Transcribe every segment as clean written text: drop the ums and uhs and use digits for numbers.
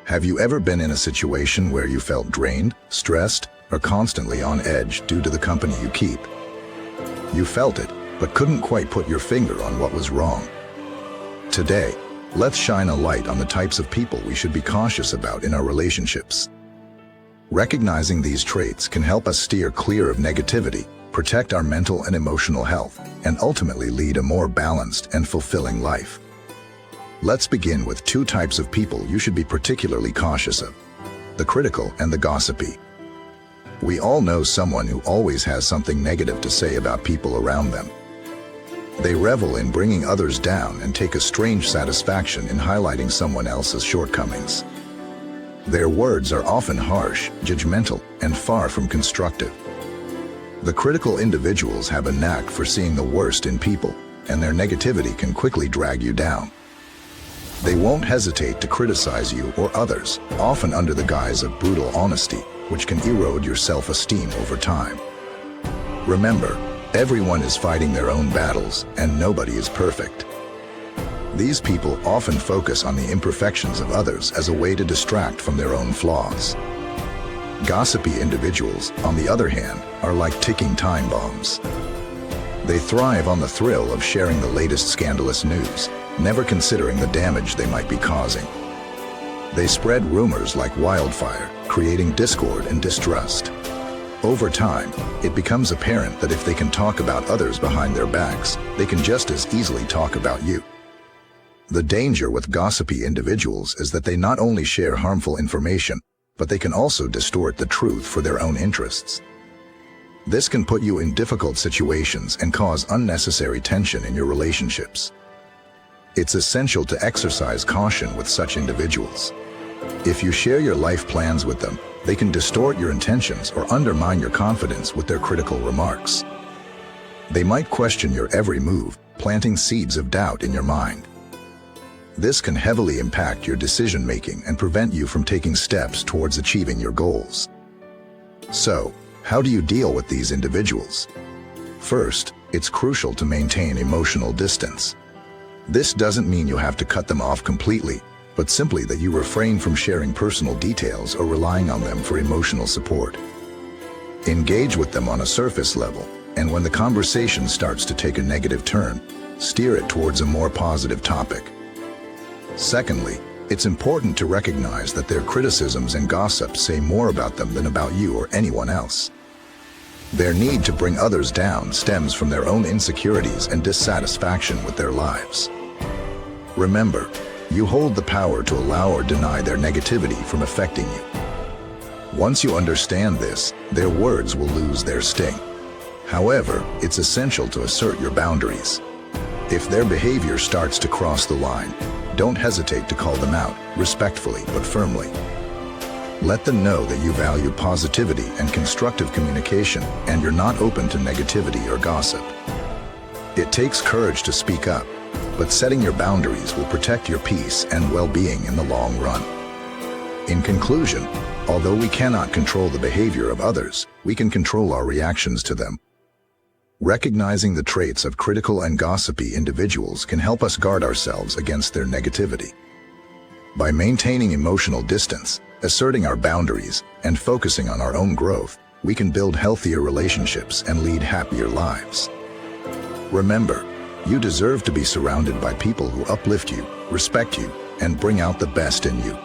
Have you ever been in a situation where you felt drained, stressed, or constantly on edge due to the company you keep? You felt it, but couldn't quite put your finger on what was wrong. Today, let's shine a light on the types of people we should be cautious about in our relationships. Recognizing these traits can help us steer clear of negativity, protect our mental and emotional health, and ultimately lead a more balanced and fulfilling life. Let's begin with two types of people you should be particularly cautious of: the critical and the gossipy. We all know someone who always has something negative to say about people around them. They revel in bringing others down and take a strange satisfaction in highlighting someone else's shortcomings. Their words are often harsh, judgmental, and far from constructive. The critical individuals have a knack for seeing the worst in people, and their negativity can quickly drag you down. They won't hesitate to criticize you or others, often under the guise of brutal honesty, which can erode your self-esteem over time. Remember, everyone is fighting their own battles, and nobody is perfect. These people often focus on the imperfections of others as a way to distract from their own flaws. Gossipy individuals, on the other hand, are like ticking time bombs. They thrive on the thrill of sharing the latest scandalous news, never considering the damage they might be causing. They spread rumors like wildfire, creating discord and distrust. Over time, it becomes apparent that if they can talk about others behind their backs, they can just as easily talk about you. The danger with gossipy individuals is that they not only share harmful information, but they can also distort the truth for their own interests. This can put you in difficult situations and cause unnecessary tension in your relationships. It's essential to exercise caution with such individuals. If you share your life plans with them, they can distort your intentions or undermine your confidence with their critical remarks. They might question your every move, planting seeds of doubt in your mind. This can heavily impact your decision-making and prevent you from taking steps towards achieving your goals. So, how do you deal with these individuals? First, it's crucial to maintain emotional distance. This doesn't mean you have to cut them off completely, but simply that you refrain from sharing personal details or relying on them for emotional support. Engage with them on a surface level, and when the conversation starts to take a negative turn, steer it towards a more positive topic. Secondly, it's important to recognize that their criticisms and gossip say more about them than about you or anyone else. Their need to bring others down stems from their own insecurities and dissatisfaction with their lives. Remember, you hold the power to allow or deny their negativity from affecting you. Once you understand this, their words will lose their sting. However, it's essential to assert your boundaries. If their behavior starts to cross the line, don't hesitate to call them out, respectfully but firmly. Let them know that you value positivity and constructive communication, and you're not open to negativity or gossip. It takes courage to speak up, but setting your boundaries will protect your peace and well-being in the long run. In conclusion, although we cannot control the behavior of others, we can control our reactions to them. Recognizing the traits of critical and gossipy individuals can help us guard ourselves against their negativity. By maintaining emotional distance, asserting our boundaries, and focusing on our own growth, we can build healthier relationships and lead happier lives. Remember, you deserve to be surrounded by people who uplift you, respect you, and bring out the best in you.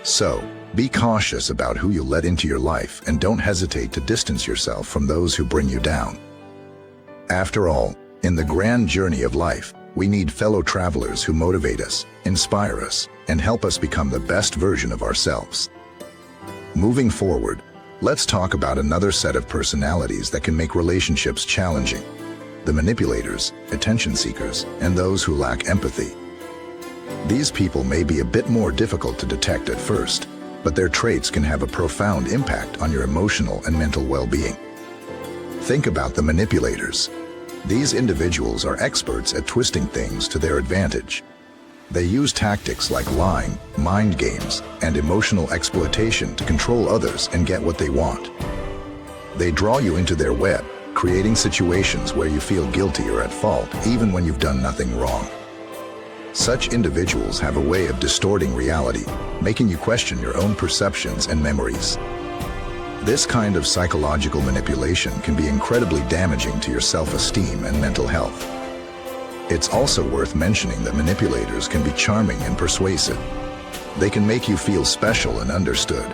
So, be cautious about who you let into your life and don't hesitate to distance yourself from those who bring you down. After all, in the grand journey of life, we need fellow travelers who motivate us, inspire us, and help us become the best version of ourselves. Moving forward, let's talk about another set of personalities that can make relationships challenging: the manipulators, attention seekers, and those who lack empathy. These people may be a bit more difficult to detect at first, but their traits can have a profound impact on your emotional and mental well-being. Think about the manipulators. These individuals are experts at twisting things to their advantage. They use tactics like lying, mind games, and emotional exploitation to control others and get what they want. They draw you into their web, creating situations where you feel guilty or at fault, even when you've done nothing wrong. Such individuals have a way of distorting reality, making you question your own perceptions and memories. This kind of psychological manipulation can be incredibly damaging to your self-esteem and mental health. It's also worth mentioning that manipulators can be charming and persuasive. They can make you feel special and understood,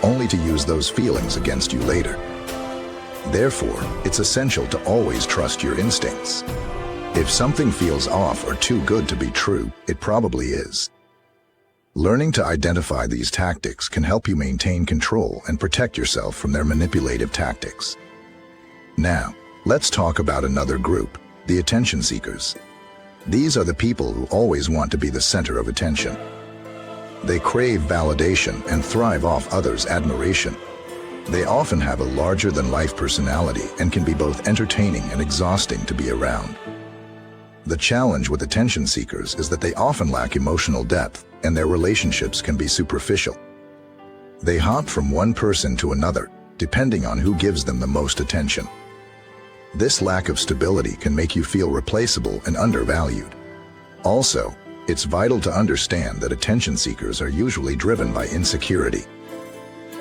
only to use those feelings against you later. Therefore, it's essential to always trust your instincts. If something feels off or too good to be true, it probably is. Learning to identify these tactics can help you maintain control and protect yourself from their manipulative tactics. Now, let's talk about another group, the attention seekers. These are the people who always want to be the center of attention. They crave validation and thrive off others' admiration. They often have a larger-than-life personality and can be both entertaining and exhausting to be around. The challenge with attention seekers is that they often lack emotional depth, and their relationships can be superficial. They hop from one person to another, depending on who gives them the most attention. This lack of stability can make you feel replaceable and undervalued. Also, it's vital to understand that attention seekers are usually driven by insecurity.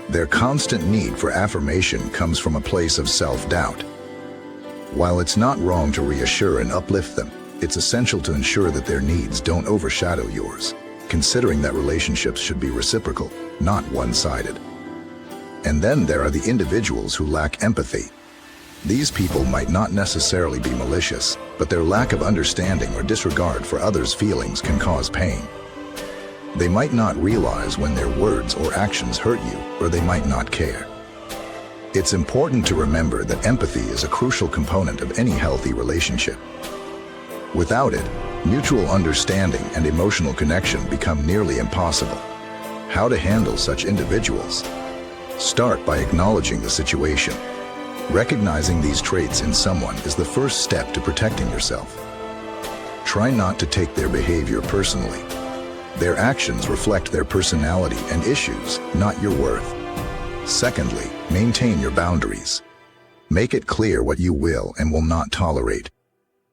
Their constant need for affirmation comes from a place of self-doubt. While it's not wrong to reassure and uplift them, it's essential to ensure that their needs don't overshadow yours, considering that relationships should be reciprocal, not one-sided. And then there are the individuals who lack empathy. These people might not necessarily be malicious, but their lack of understanding or disregard for others' feelings can cause pain. They might not realize when their words or actions hurt you, or they might not care. It's important to remember that empathy is a crucial component of any healthy relationship. Without it, mutual understanding and emotional connection become nearly impossible. How to handle such individuals? Start by acknowledging the situation. Recognizing these traits in someone is the first step to protecting yourself. Try not to take their behavior personally. Their actions reflect their personality and issues, not your worth. Secondly, maintain your boundaries. Make it clear what you will and will not tolerate.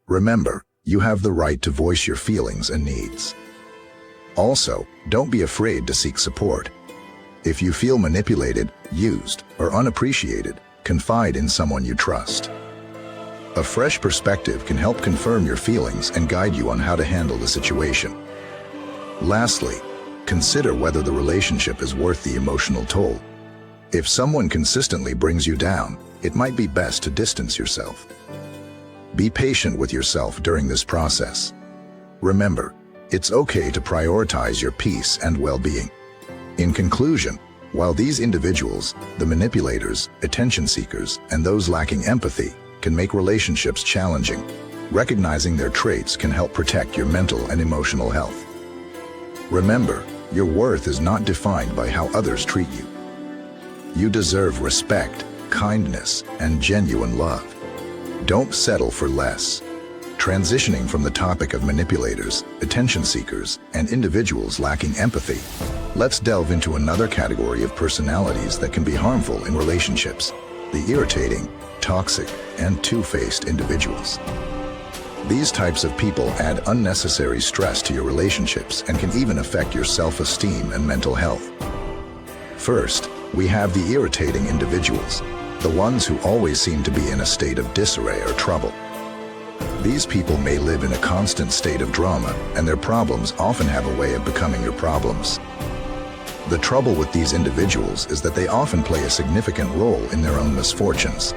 Remember, you have the right to voice your feelings and needs. Also, don't be afraid to seek support. If you feel manipulated, used, or unappreciated, confide in someone you trust. A fresh perspective can help confirm your feelings and guide you on how to handle the situation. Lastly, consider whether the relationship is worth the emotional toll. If someone consistently brings you down, it might be best to distance yourself. Be patient with yourself during this process. Remember, it's okay to prioritize your peace and well-being. In conclusion, while these individuals, the manipulators, attention seekers, and those lacking empathy, can make relationships challenging, recognizing their traits can help protect your mental and emotional health. Remember, your worth is not defined by how others treat you. You deserve respect, kindness, and genuine love. Don't settle for less. Transitioning from the topic of manipulators, attention seekers, and individuals lacking empathy, let's delve into another category of personalities that can be harmful in relationships: the irritating, toxic, and two-faced individuals. These types of people add unnecessary stress to your relationships and can even affect your self-esteem and mental health. First, we have the irritating individuals, the ones who always seem to be in a state of disarray or trouble. These people may live in a constant state of drama, and their problems often have a way of becoming your problems. The trouble with these individuals is that they often play a significant role in their own misfortunes.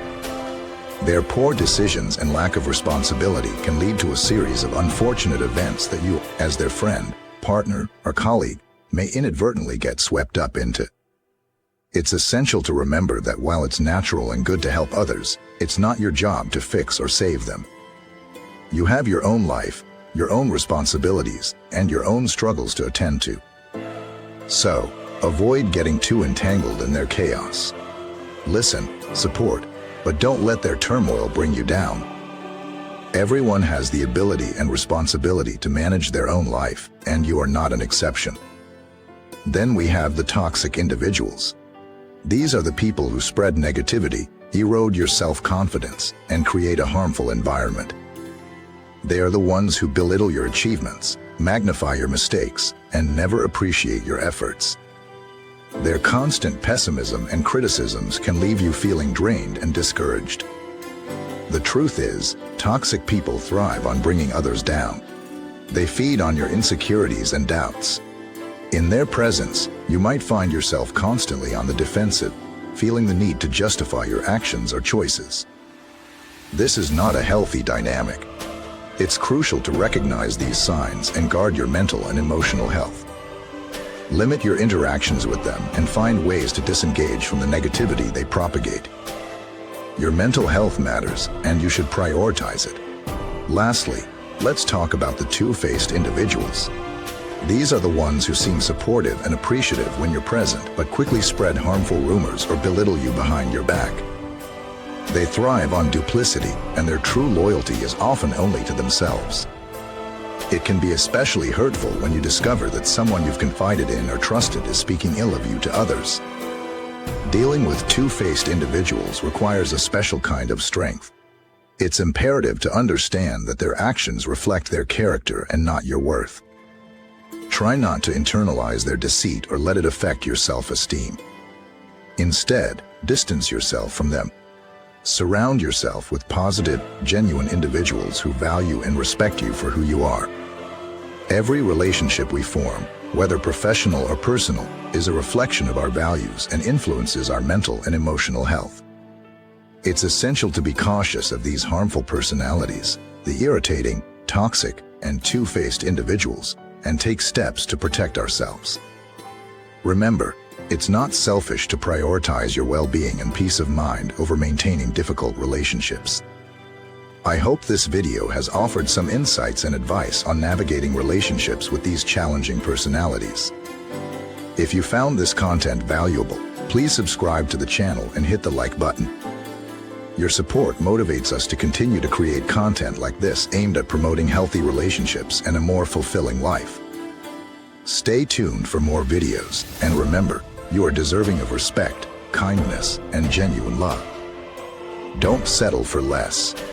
Their poor decisions and lack of responsibility can lead to a series of unfortunate events that you, as their friend, partner, or colleague, may inadvertently get swept up into. It's essential to remember that while it's natural and good to help others, it's not your job to fix or save them. You have your own life, your own responsibilities, and your own struggles to attend to. So, avoid getting too entangled in their chaos. Listen, support, but don't let their turmoil bring you down. Everyone has the ability and responsibility to manage their own life, and you are not an exception. Then we have the toxic individuals. These are the people who spread negativity, erode your self-confidence, and create a harmful environment. They are the ones who belittle your achievements, magnify your mistakes, and never appreciate your efforts. Their constant pessimism and criticisms can leave you feeling drained and discouraged. The truth is, toxic people thrive on bringing others down. They feed on your insecurities and doubts. In their presence, you might find yourself constantly on the defensive, feeling the need to justify your actions or choices. This is not a healthy dynamic. It's crucial to recognize these signs and guard your mental and emotional health. Limit your interactions with them and find ways to disengage from the negativity they propagate. Your mental health matters, and you should prioritize it. Lastly, let's talk about the two-faced individuals. These are the ones who seem supportive and appreciative when you're present, but quickly spread harmful rumors or belittle you behind your back. They thrive on duplicity, and their true loyalty is often only to themselves. It can be especially hurtful when you discover that someone you've confided in or trusted is speaking ill of you to others. Dealing with two-faced individuals requires a special kind of strength. It's imperative to understand that their actions reflect their character and not your worth. Try not to internalize their deceit or let it affect your self-esteem. Instead, distance yourself from them. Surround yourself with positive, genuine individuals who value and respect you for who you are. Every relationship we form, whether professional or personal, is a reflection of our values and influences our mental and emotional health. It's essential to be cautious of these harmful personalities, the irritating, toxic, and two-faced individuals, and take steps to protect ourselves. Remember, it's not selfish to prioritize your well-being and peace of mind over maintaining difficult relationships. I hope this video has offered some insights and advice on navigating relationships with these challenging personalities. If you found this content valuable, please subscribe to the channel and hit the like button. Your support motivates us to continue to create content like this aimed at promoting healthy relationships and a more fulfilling life. Stay tuned for more videos, and remember, you are deserving of respect, kindness, and genuine love. Don't settle for less.